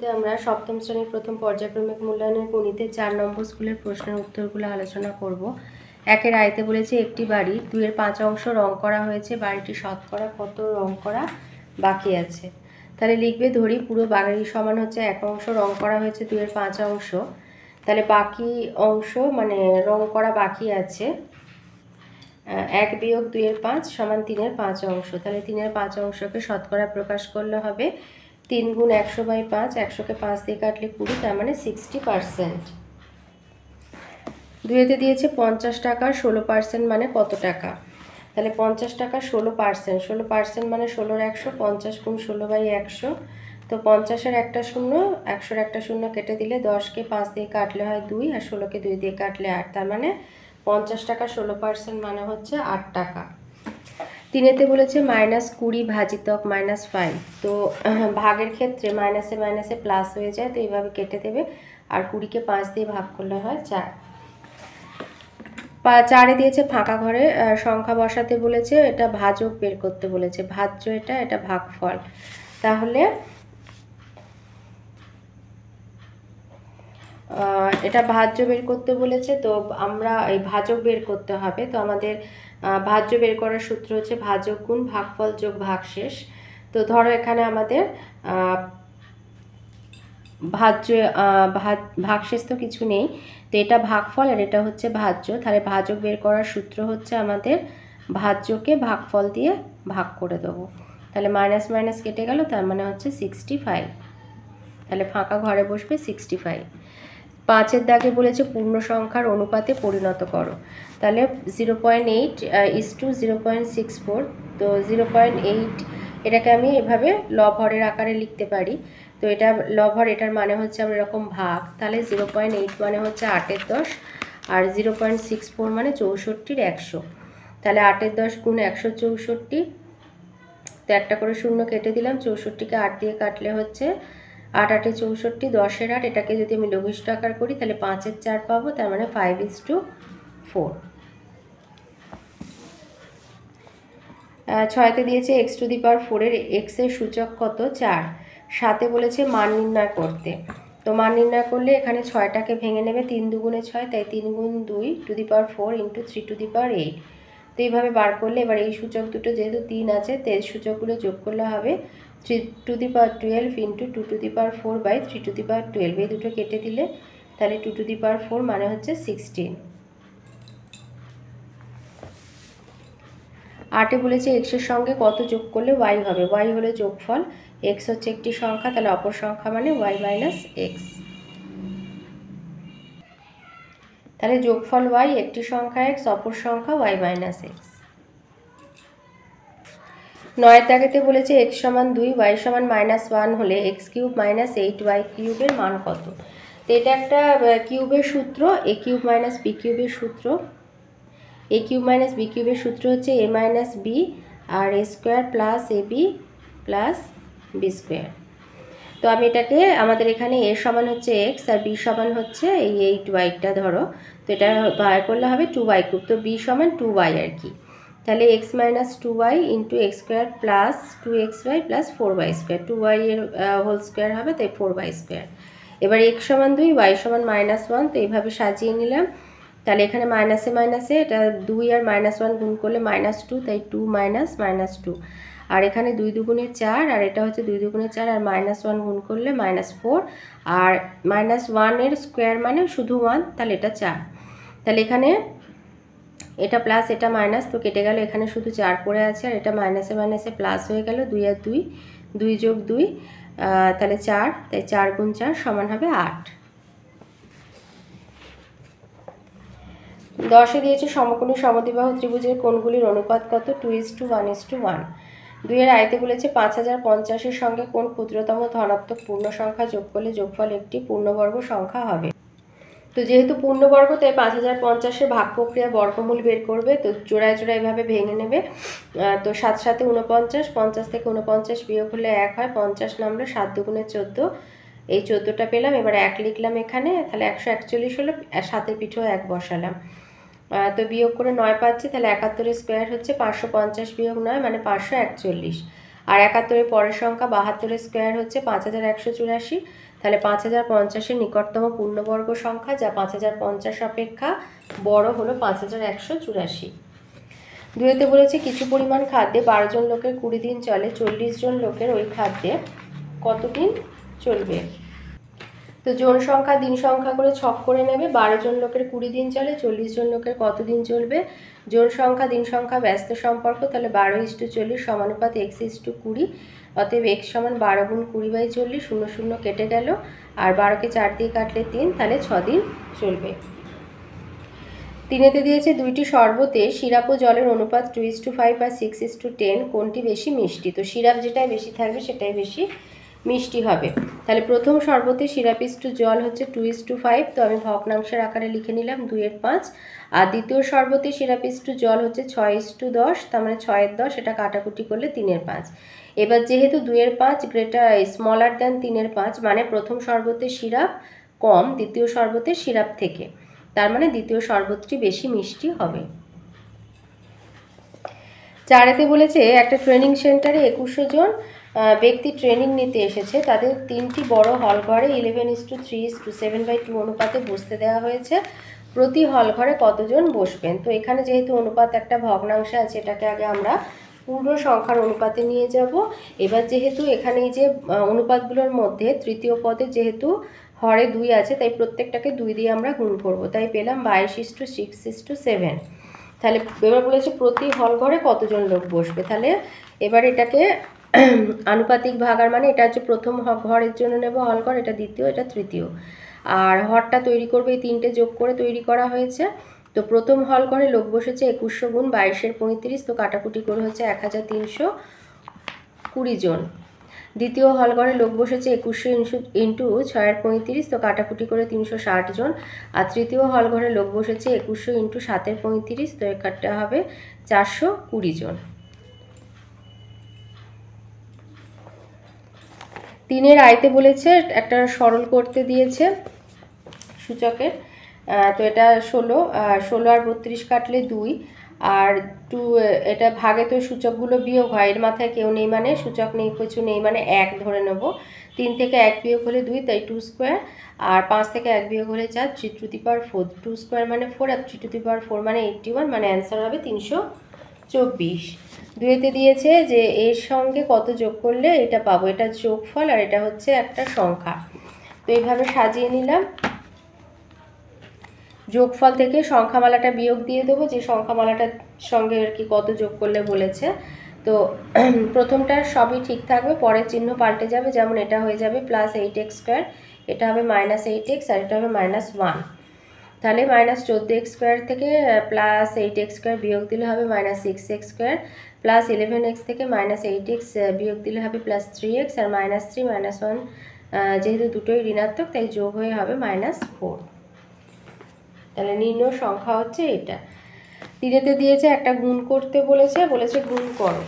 আমরা সপ্তম শ্রেণীর প্রথম পর্যায়ক্রমিক মূল্যায়নের গণিতে 4 নম্বর স্কুলের প্রশ্নের উত্তরগুলো আলোচনা করব। একের আয়তে বলেছে একটি বাড়ি 2-এর 5 অংশ রং করা হয়েছে, বাড়িটি শতকরা কত রং করা বাকি আছে। তাহলে লিখবে, ধরি পুরো বাড়ি সমান হচ্ছে 1 অংশ রং করা হয়েছে 2-এর 5 অংশ, তাহলে বাকি অংশ মানে রং করা বাকি আছে 1 বিয়োগ 2-এর 5 সমান 3-এর 5 অংশ। তাহলে 3-এর 5 অংশকে শতকরা প্রকাশ করলে হবে 3 গুণ 100/5, 100কে 5 দিয়ে কাটলে 20, তার মানে 60%। দুইতে দিয়েছে 50 টাকার 16% মানে কত টাকা। তাহলে 50 টাকা 16%, 16% মানে 16-র 100, 50 গুণ 16/100। তো 50-এর একটা শূন্য, 100-র একটা শূন্য কেটে দিলে 10কে 5 দিয়ে কাটলে হয় 2, আর 16কে 2 দিয়ে কাটলে 8, তার মানে 50 টাকা 16% মানে হচ্ছে 8 টাকা। তিনেতে বলেছে -20 ভাজিতক -5, তো ভাগের ক্ষেত্রে মাইনাসে মাইনাসে প্লাস হয়ে যায়, তো এইভাবে কেটে দেবে, আর 20কে 5 দিয়ে ভাগ করলে হয় 4। 4-এ দিয়েছে ফাঁকা ঘরে সংখ্যা বসাতে বলেছে, এটা ভাজক বের করতে বলেছে, ভাজ্য এটা ভাগফল। তাহলে এটা ভাজ্য বের করতে বলেছে, তো আমরা এই ভাজক বের করতে হবে। তো আমাদের ভাজ্য বের করার সূত্র হচ্ছে ভাজক গুণ ভাগফল যোগ ভাগশেষ। তো ধরো এখানে আমাদের ভাজ্য ভাগশেষ তো কিছু নেই, তো এটা ভাগফল আর এটা হচ্ছে ভাজ্য। তাহলে ভাজক বের করার সূত্র হচ্ছে আমাদের ভাজ্যকে ভাগফল দিয়ে ভাগ করে দেবো, তাহলে মাইনাস মাইনাস কেটে গেল, তার মানে হচ্ছে 65। তাহলে ফাঁকা ঘরে বসবে 65। 5-এর দাগে বলেছে পূর্ণ সংখ্যার অনুপাতে পরিণত করো, তাহলে 0.8:0.64, তো 0.8 এটাকে আমি এভাবে লবহরের আকারে লিখতে পারি। তো এটা লবহর, এটার মানে হচ্ছে আমরা এরকম ভাগ, তাহলে 0.8 মানে হচ্ছে 8-এর 10, আর 0.64 মানে 64-র 100। তাহলে 8-এর 10 গুণ 164, তো একটা করে শূন্য কেটে দিলাম, 64কে 8 দিয়ে কাটলে হচ্ছে 8 8 64, 10-এর 8, এটাকে যদি আমি লঘিষ্ঠ আকার করি তাহলে 5-এর 4 পাবো, তার মানে 5:4। 6-তে দিয়েছে x⁴ এর x-এর সূচক কত 4। 7-এ বলেছে মান নির্ণয় করতে, তো মান নির্ণয় করলে এখানে 6টাকে ভেঙে নেবে, 3 দুগুণে 6, তাই 3 গুণ 2⁴ ইন্টু 3⁴8। তো এইভাবে বার করলে এবার এই সূচক দুটো যেহেতু 3 আছে, তেজ সূচকগুলো যোগ করলে হবে 3⁴ ইন্টু 2⁴/3⁴, এই দুটো কেটে দিলে তাহলে 2⁴ মানে হচ্ছে 16। 8-এ বলেছে x-এর সঙ্গে কত যোগ করলে y হবে, y হলে যোগফল, x হচ্ছে একটি সংখ্যা, তাহলে অপর সংখ্যা মানে y মাইনাস x, তাহলে যোগফল y, একটি সংখ্যা x, অপর সংখ্যা y মাইনাস x। 9-এর দাগেতে বলেছে x সমান 2, y সমান -1 হলে x³ মাইনাস 8y³ এর মান কত। তো এটা একটা কিউবের সূত্র, a³ মাইনাস b³ এর সূত্র। a³ মাইনাস b³ এর সূত্র হচ্ছে a মাইনাস b আর a² plus ab plus b²। তো আমি এটাকে, আমাদের এখানে a সমান হচ্ছে x আর b সমান হচ্ছে এই 8y-টা ধরো, তো এটা বার করলে হবে 2y³ তো b সমান 2y আর কি। তাহলে x minus 2y into x² plus 2xy plus 4y², 2y এর হোল স্কোয়ার হবে, তাই 4y²। এবার x সমান 2, y সমান -1, তো এইভাবে সাজিয়ে নিলাম। তাহলে এখানে মাইনাসে মাইনাসে এটা 2 আর -1 গুণ করলে -2, তাই 2 মাইনাস -2, আর এখানে 2 দুগুণে 4, আর এটা হচ্ছে 2 দুগুণে 4, আর -1 গুণ করলে -4, আর -1 এর স্কোয়ার মানে শুধু 1, তাহলে এটা 4। তাহলে এখানে এটা প্লাস এটা মাইনাস, তো কেটে গেল, এখানে শুধু 4 পড়ে আছে, আর এটা মাইনাসে মাইনাসে প্লাস হয়ে গেল, 2 আর 2, 2 যোগ 2, তাহলে 4, তাই 4 গুণ 4 সমান হবে 8। 10-এ দিয়েছে সমকোণী সমদ্বিবাহু ত্রিভুজের কোণগুলির অনুপাত কত, 2:1:1। 2-এর আয়তে বলেছে 5050-এর সঙ্গে কোন ক্ষুদ্রতম ধনাত্মক পূর্ণ সংখ্যা যোগ করলে যোগফল একটি পূর্ণবর্গ সংখ্যা হবে। তো যেহেতু পূর্ণবর্গ, তাই 5050-এর ভাগ প্রক্রিয়া বর্গমূল বের করবে, তো জোড়ায় জোড়ায় এভাবে ভেঙে নেবে। তো 7 7 49, 50 থেকে 49 বিয়োগ হলে 1 হয়, 50 নামলো, 7 দুগুণে 14, এই 14টা পেলাম, এবার 1 লিখলাম এখানে, তাহলে 141 হলো, 7-এর পিঠেও 1 বসালাম, তো বিয়োগ করে 9 পাচ্ছি, তাহলে 71-এর স্কোয়ার হচ্ছে 550 বিয়োগ 9 মানে 541, আর 71-এর পরের সংখ্যা 72-এর স্কোয়ার হচ্ছে 5184, তাহলে 5050-এর নিকটতম পূর্ণবর্গ সংখ্যা যা 5050 অপেক্ষা বড় হলো 5184। দুইতে বলেছে কিছু পরিমাণ খাদ্যে 12 জন লোকের 20 দিন চলে, 40 জন লোকের ওই খাদ্যে কতদিন চলবে। তো জন সংখ্যা দিন সংখ্যা করে ছক করে নেবে। 12 জন লোকের 20 দিন চলে, 40 জন লোকের কত দিন চলবে। জন সংখ্যা দিন সংখ্যা ব্যস্ত সম্পর্ক, তাহলে 12:40 সমানুপাত x:20। অতএব x সমান 12 গুণ 20/40, 0 0 কেটে গেল, আর 12কে 4 দিয়ে কাটলে 3, তাহলে 6 দিন চলবে। 3-তে দিয়েছে দুইটি শরবতে সিরাপ ও জলের অনুপাত 2:5 বা 6:10, কোনটি বেশি মিষ্টি। তো সিরাপ যেটাই বেশি থাকবে সেটাই বেশি মিষ্টি হবে। তাহলে প্রথম শরবতে সিরাপ ইস্টু জল হচ্ছে 2:5, তো আমি ভগ্নাংশের আকারে লিখে নিলাম 2/5। আর দ্বিতীয় শরবতে সিরাপ ইস্টু জল হচ্ছে 6:10, তার মানে 6/10, এটা কাটাকুটি করলে 3/5। এবার যেহেতু 2/5 গ্রেটার স্মলার দ্যান 3/5, মানে প্রথম শরবতে সিরাপ কম দ্বিতীয় শরবতে সিরাপ থেকে, তার মানে দ্বিতীয় শরবতটি বেশি মিষ্টি হবে। 4-এতে বলেছে একটা ট্রেনিং সেন্টারে 2100 জন ব্যক্তি ট্রেনিং নিতে এসেছে, তাদের 3টি বড় হল ঘরে 11:3:7/2 অনুপাতে বসতে দেওয়া হয়েছে। প্রতি হল ঘরে কতজন বসবেন। তো এখানে যেহেতু অনুপাত একটা ভগ্নাংশে আছে, এটাকে আগে আমরা পূর্ণ সংখ্যার অনুপাতে নিয়ে যাব। এবার যেহেতু এখানে এই যে অনুপাতগুলোর মধ্যে তৃতীয় পদে যেহেতু হরে 2 আছে, তাই প্রত্যেকটাকে 2 দিয়ে আমরা গুণ করব, তাই পেলাম 22:6:7। তাহলে এবার বলেছে প্রতি হল ঘরে কতজন লোক বসবে। তাহলে এবার এটাকে আনুপাতিক ভাগার, মানে এটা হচ্ছে প্রথম ঘরের জন্য নেব হল ঘর, এটা দ্বিতীয়, এটা তৃতীয়, আর হরটা তৈরি করবে এই 3টে যোগ করে তৈরি করা হয়েছে। তো প্রথম হল ঘরে লোক বসেছে 2100 গুণ 22/35, তো কাটাকুটি করে হচ্ছে 1320 জন। দ্বিতীয় হল ঘরে লোক বসেছে 2100 ইন্টু 6/35, তো কাটাকুটি করে 360 জন। আর তৃতীয় হল ঘরে লোক বসেছে 2100 ইন্টু 7/35, তো এখানটা হবে 420 জন। 3-এর আইতে বলেছে একটা সরল করতে দিয়েছে সূচকের, তো এটা 16 আর 32 কাটলে 2, আর 2 এটা ভাগে তো সূচকগুলো বিয়োগ হয়, এর মাথায় কেউ নেই মানে সূচক নেই কিছু নেই মানে 1 ধরে নেব। 3 থেকে 1 বিয়োগ হলে 2, তাই 2 স্কোয়ার, আর 5 থেকে 1 বিয়োগ হলে 4, 3/4, 2 স্কোয়ার মানে 4, আর 3/4 মানে 81, মানে অ্যান্সার হবে 324। 2-তে দিয়েছে যে এর সঙ্গে কত যোগ করলে এটা পাবো, এটা যোগফল আর এটা হচ্ছে একটা সংখ্যা। তো এইভাবে সাজিয়ে নিলাম। যোগফল থেকে সংখ্যামালাটা বিয়োগ দিয়ে দেবো, যে সংখ্যামালাটার সঙ্গে আর কি কত যোগ করলে বলেছে। তো প্রথমটার সবই ঠিক থাকবে, পরের চিহ্ন পাল্টে যাবে, যেমন এটা হয়ে যাবে +8x², এটা হবে -8x, আর এটা হবে -1। তাহলে -14x² থেকে +8x² বিয়োগ দিলে হবে -6x², +11x থেকে -8x বিয়োগ দিলে হবে +3x, আর -3 -1 যেহেতু দুটোই ঋণাত্মক তাই যোগ হয়ে হবে -4। তাহলে নির্ণয় সংখ্যা হচ্ছে এটা। 3-তে দিয়েছে একটা গুণ করতে বলেছে গুণ করো।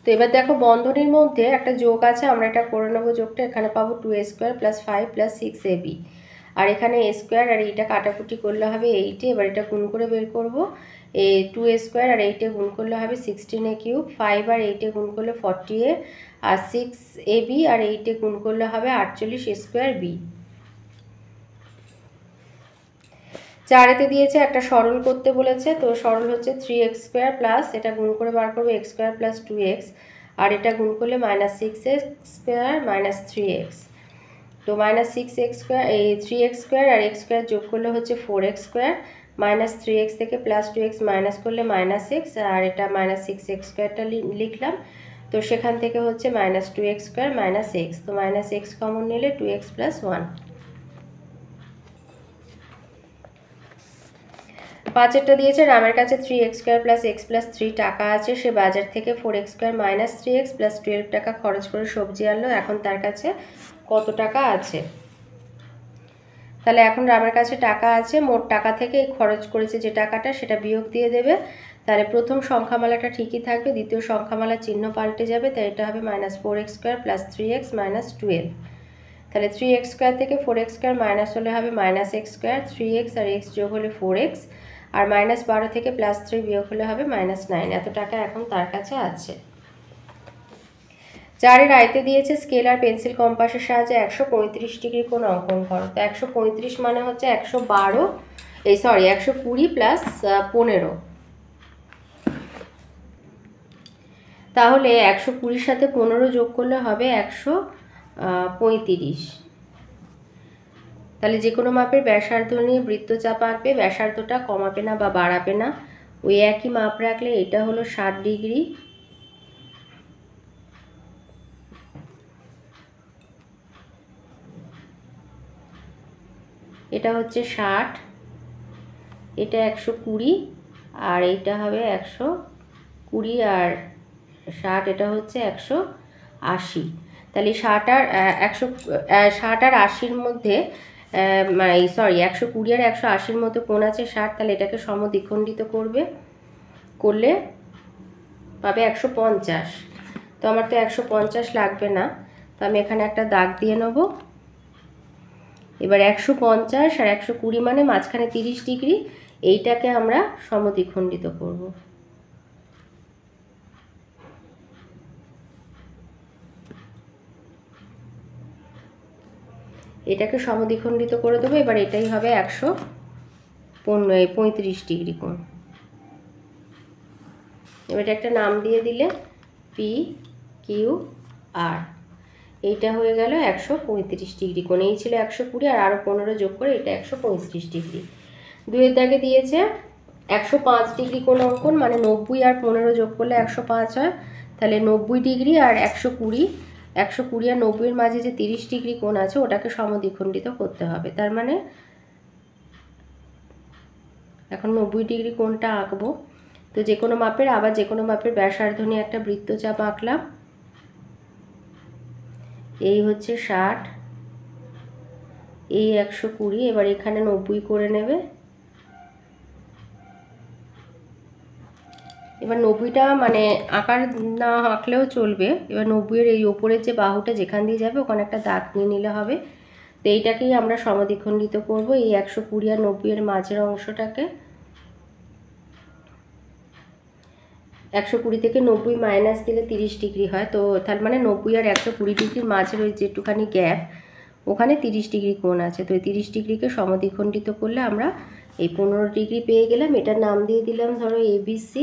তো এবার দেখো বন্ধনীর মধ্যে একটা যোগ আছে, আমরা এটা করে নেব যোগটা। এখানে পাবো 2a² + 5 + 6ab, আর এখানে a² আর এইটা কাটাকুটি করলে হবে 8। এবার এটা গুণ করে বের করব। 2a² আর 8 গুণ করলে হবে 16a³, 5 আর 8 গুণ করলে 40a, আর 6ab আর 8 গুণ করলে হবে 48a²b। 4-তে দিয়েছে একটা সরল করতে বলেছে, তো সরল হচ্ছে 3x² প্লাস, এটা গুণ করে বার করবে x² + 2x, আর এটা গুণ করলে -6x² - 3x। তো -6x², এই 3x² আর x² যোগ করলে হচ্ছে 4x², -3x থেকে +2x মাইনাস করলে -x, আর এটা -6x²টা লিখলাম। তো সেখান থেকে হচ্ছে -2x² - x, তো -x কমন নিলে 2x + 1। 5-এরটা দিয়েছে রামের কাছে 3x² + x + 3 টাকা আছে, সে বাজার থেকে 4x² - 3x + 12 টাকা খরচ করে সবজি আনলো, এখন তার কাছে কত টাকা আছে। তাহলে এখন রামের কাছে টাকা আছে, মোট টাকা থেকে খরচ করেছে যে টাকাটা সেটা বিয়োগ দিয়ে দেবে। তাহলে প্রথম সংখ্যামালাটা ঠিকই থাকবে, দ্বিতীয় সংখ্যামালার চিহ্ন পাল্টে যাবে, তাই এটা হবে -4x² + 3x - 12। তাহলে 3x² থেকে 4x² মাইনাস হলে হবে -x², 3x আর x যোগ হলে 4x, আর -12 থেকে +3 বিয়োগ হলে হবে -9। এত টাকা এখন তার কাছে আছে। 4-এর আয়তে দিয়েছে স্কেল আর পেন্সিল কম্পাসের সাহায্যে 135 ডিগ্রি কোণ অঙ্কন করো। তো 135 মানে হচ্ছে 120 120 প্লাস 15। তাহলে 120-র সাথে 15 যোগ করলে হবে 135। তাহলে যে কোনো মাপের ব্যাসার্ধ নিয়ে বৃত্তচাপ আঁকবে, ব্যাসার্ধটা কমাবে না বা বাড়াবে না, ওই একই মাপ রাখলে এটা হলো 60 ডিগ্রি, এটা হচ্ছে 60, এটা 120, আর এইটা হবে 120 আর 60, এটা হচ্ছে 180। তাহলে 60 আর 80-র মধ্যে 120 আর 180-র মধ্যে কোণ আছে 60, তাহলে এটাকে সমদ্বিখণ্ডিত করলে পাবে 150। তো আমার তো 150 লাগবে না, তো আমি এখানে একটা দাগ দিয়ে নেব। এবার 150 আর 120 মানে মাঝখানে 30 ডিগ্রি, এইটাকে আমরা সমদ্বিখণ্ডিত করব। এটাকে সমদ্বিখণ্ডিত করে দেবো। এবার এটাই হবে 135 ডিগ্রি কোণ। এবার একটা নাম দিয়ে দিলে PQR। এইটা হয়ে গেল 135 ডিগ্রি কোণ। এই ছিল 120 আর আরও 15 যোগ করে এটা 135 ডিগ্রি। 2-এর দাগে দিয়েছে 105 ডিগ্রি কোণ অঙ্কন, মানে 90 আর 15 যোগ করলে 105 হয়। তাহলে 90 ডিগ্রি আর 120 আর 90-এর মাঝে যে 30 ডিগ্রি কোণ আছে ওটাকে সমদ্বিখণ্ডিত করতে হবে। তার মানে এখন 90 ডিগ্রি কোণটা আঁকবো। তো যে কোনো মাপের ব্যাসার্ধ নিয়ে একটা বৃত্তচাপ আঁকলাম। এই হচ্ছে 60, এই 120, এবার এখানে 90 করে নেবে। এবার 90টা মানে না আঁকলেও চলবে। এবার 90-এর এই ওপরের যে বাহুটা যেখান দিয়ে যাবে ওখানে একটা দাগ নিয়ে নিলে হবে। তো এইটাকেই আমরা সমদ্বিখণ্ডিত করব, এই 120 আর 90-এর মাঝের অংশটাকে। 120 থেকে 90 মাইনাস দিলে 30 ডিগ্রি হয়। তো তার মানে 90 আর 120 ডিগ্রির মাঝের ওই যেটুখানি গ্যাপ, ওখানে 30 ডিগ্রি কোণ আছে। তো এই 30 ডিগ্রিকে সমদ্বিখণ্ডিত করলে আমরা এই 15 ডিগ্রি পেয়ে গেলাম। এটার নাম দিয়ে দিলাম ধরো ABC।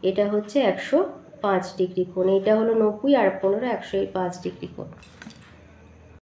এটা হচ্ছে 105 ডিগ্রি কোণ। এটা হলো 90 আর 15 105 ডিগ্রি কোণ।